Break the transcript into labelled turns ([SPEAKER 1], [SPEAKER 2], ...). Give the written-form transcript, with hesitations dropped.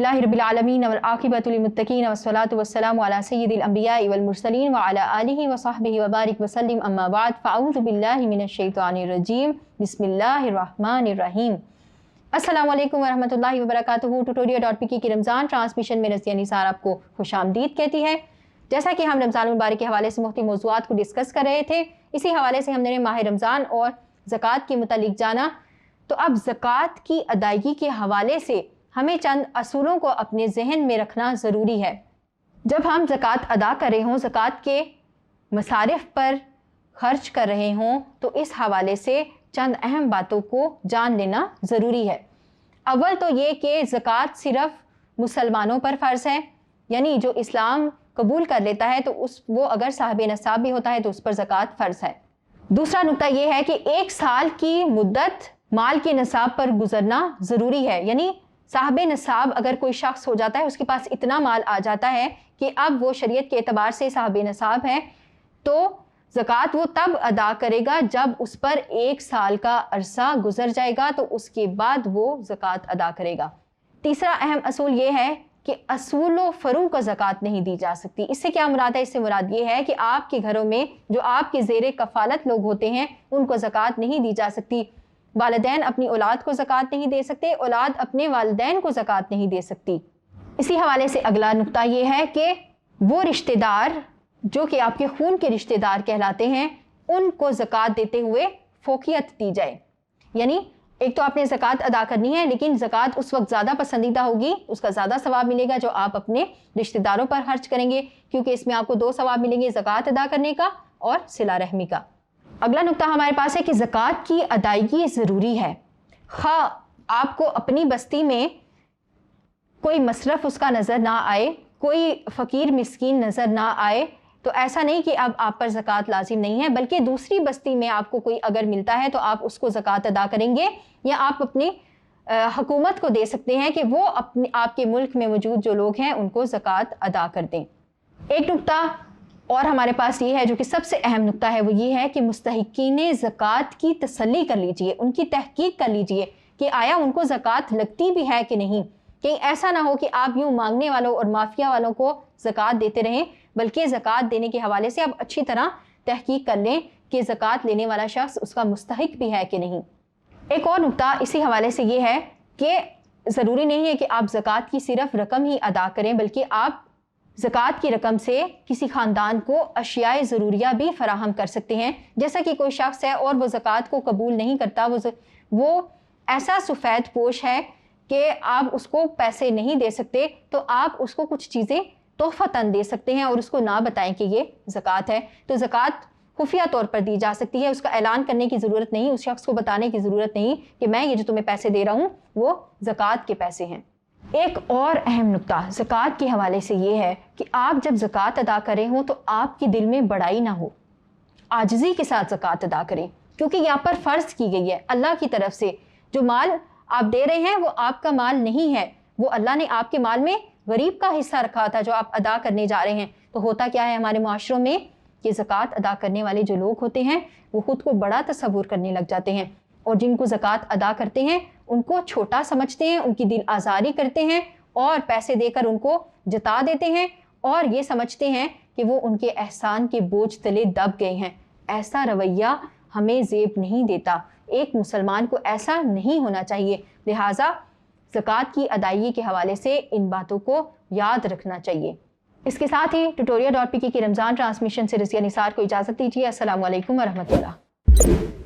[SPEAKER 1] अल्हम्दुलिल्लाहि रब्बिल आलमीन वल आक़िबतु लिल मुत्तक़ीन वस्सलातु वस्सलामु अला सय्यिदिल अंबियाइ वल मुरसलीन व अला आलिहि व सहबिहि व बारिक व सल्लिम अम्मा बाद फ़अऊज़ु बिल्लाहि मिनश शैतानिर रजीम बिस्मिल्लाहिर रहमानिर रहीम। अस्सलामु अलैकुम व रहमतुल्लाहि व बरकातुहू। tutorial.pk की रमज़ान ट्रांसमिशन में रज़िया निसार आपको खुशामदीद कहती है। जैसा कि हम रमज़ान मुबारक के हवाले से मुख्तलिफ मौज़ूआत को डिस्कस कर रहे थे, इसी हवाले से हमने माह रमज़ान और ज़कात के मुतालिक जाना। तो अब ज़कात की अदायगी के हवाले से हमें चंद असूलों को अपने जहन में रखना ज़रूरी है। जब हम ज़कात अदा कर रहे हों, ज़कात के मसारिफ पर खर्च कर रहे हों, तो इस हवाले से चंद अहम बातों को जान लेना ज़रूरी है। अव्वल तो ये कि ज़कात सिर्फ़ मुसलमानों पर फ़र्ज़ है, यानी जो इस्लाम कबूल कर लेता है तो वो अगर साहिब नसाब भी होता है तो उस पर ज़कात फ़र्ज़ है। दूसरा नुक्ता ये है कि 1 साल की मुद्दत माल के नसाब पर गुजरना ज़रूरी है, यानी साहिब नसाब अगर कोई शख्स हो जाता है, उसके पास इतना माल आ जाता है कि अब वो शरीयत के एतबार से साहिब नसाब है, तो ज़कात वो तब अदा करेगा जब उस पर 1 साल का अरसा गुजर जाएगा, तो उसके बाद वो ज़कात अदा करेगा। तीसरा अहम असूल ये है कि असूल व फ़रू का ज़कात नहीं दी जा सकती। इससे क्या मुराद है? इससे मुराद ये है कि आपके घरों में जो आपके ज़ेरे कफ़ालत लोग होते हैं उनको ज़कात नहीं दी जा सकती। वालिदैन अपनी औलाद को ज़कात नहीं दे सकते, औलाद अपने वालिदैन को ज़कात नहीं दे सकती। इसी हवाले से अगला नुक्ता ये है कि वो रिश्तेदार जो कि आपके खून के रिश्तेदार कहलाते हैं, उनको ज़कात देते हुए फ़ौक़ियत दी जाए। यानी एक तो आपने ज़कात अदा करनी है, लेकिन ज़कात उस वक्त ज़्यादा पसंदीदा होगी, उसका ज़्यादा सवाब मिलेगा जो आप अपने रिश्तेदारों पर खर्च करेंगे, क्योंकि इसमें आपको 2 सवाब मिलेंगे, ज़कात अदा करने का और सिला रहमी का। अगला नुक्ता हमारे पास है कि ज़कात की अदायगी ज़रूरी है। ख़ा आपको अपनी बस्ती में कोई मसरफ़ उसका नज़र ना आए, कोई फ़कीर मिस्कीन नज़र ना आए, तो ऐसा नहीं कि अब आप पर ज़कात लाजिम नहीं है, बल्कि दूसरी बस्ती में आपको कोई अगर मिलता है तो आप उसको ज़कात अदा करेंगे, या आप अपनी हुकूमत को दे सकते हैं कि वो अपने आपके मुल्क में मौजूद जो लोग हैं उनको ज़कात अदा कर दें। एक नुक्ता और हमारे पास ये है जो कि सबसे अहम नुक्ता है, वो ये है कि मुस्तहिकीन ज़कात की तसल्ली कर लीजिए, उनकी तहकीक कर लीजिए कि आया उनको ज़कात लगती भी है कि नहीं। कहीं ऐसा ना हो कि आप यूँ मांगने वालों और माफिया वालों को ज़कात देते रहें, बल्कि ज़कात देने के हवाले से आप अच्छी तरह तहकीक कर लें कि ज़कात लेने वाला शख्स उसका मुस्तहिक भी है कि नहीं। एक और नुक्ता इसी हवाले से ये है कि ज़रूरी नहीं है कि आप ज़कात की सिर्फ रकम ही अदा करें, बल्कि आप ज़कात की रकम से किसी ख़ानदान को अशियाए ज़रूरिया भी फ़राहम कर सकते हैं। जैसा कि कोई शख्स है और वो ज़कात को कबूल नहीं करता, वो ऐसा सफ़ेद पोश है कि आप उसको पैसे नहीं दे सकते, तो आप उसको कुछ चीज़ें तोहफ़तन दे सकते हैं और उसको ना बताएं कि ये ज़कात है। तो ज़कात खुफिया तौर पर दी जा सकती है, उसका ऐलान करने की ज़रूरत नहीं, उस शख्स को बताने की ज़रूरत नहीं कि मैं ये जो तुम्हें पैसे दे रहा हूँ वो ज़कात के पैसे हैं। एक और अहम नुक्ता ज़कात के हवाले से ये है कि आप जब ज़कात अदा करें हो तो आपके दिल में बड़ाई ना हो, आजिज़ी के साथ ज़कात अदा करें, क्योंकि यहाँ पर फ़र्ज़ की गई है अल्लाह की तरफ से। जो माल आप दे रहे हैं वो आपका माल नहीं है, वो अल्लाह ने आपके माल में गरीब का हिस्सा रखा था जो आप अदा करने जा रहे हैं। तो होता क्या है हमारे माशरों में कि ज़कात अदा करने वाले जो लोग होते हैं वो ख़ुद को बड़ा तसव्वुर करने लग जाते हैं, और जिनको ज़कात अदा करते हैं उनको छोटा समझते हैं, उनकी दिल आज़ारी करते हैं और पैसे देकर उनको जता देते हैं, और ये समझते हैं कि वो उनके एहसान के बोझ तले दब गए हैं। ऐसा रवैया हमें ज़ेब नहीं देता, एक मुसलमान को ऐसा नहीं होना चाहिए। लिहाजा ज़कात की अदायगी के हवाले से इन बातों को याद रखना चाहिए। इसके साथ ही tutorial.pk की रमज़ान ट्रांसमिशन से रज़िया निसार को इजाज़त दीजिए। अस्सलामु अलैकुम व रहमतुल्लाह।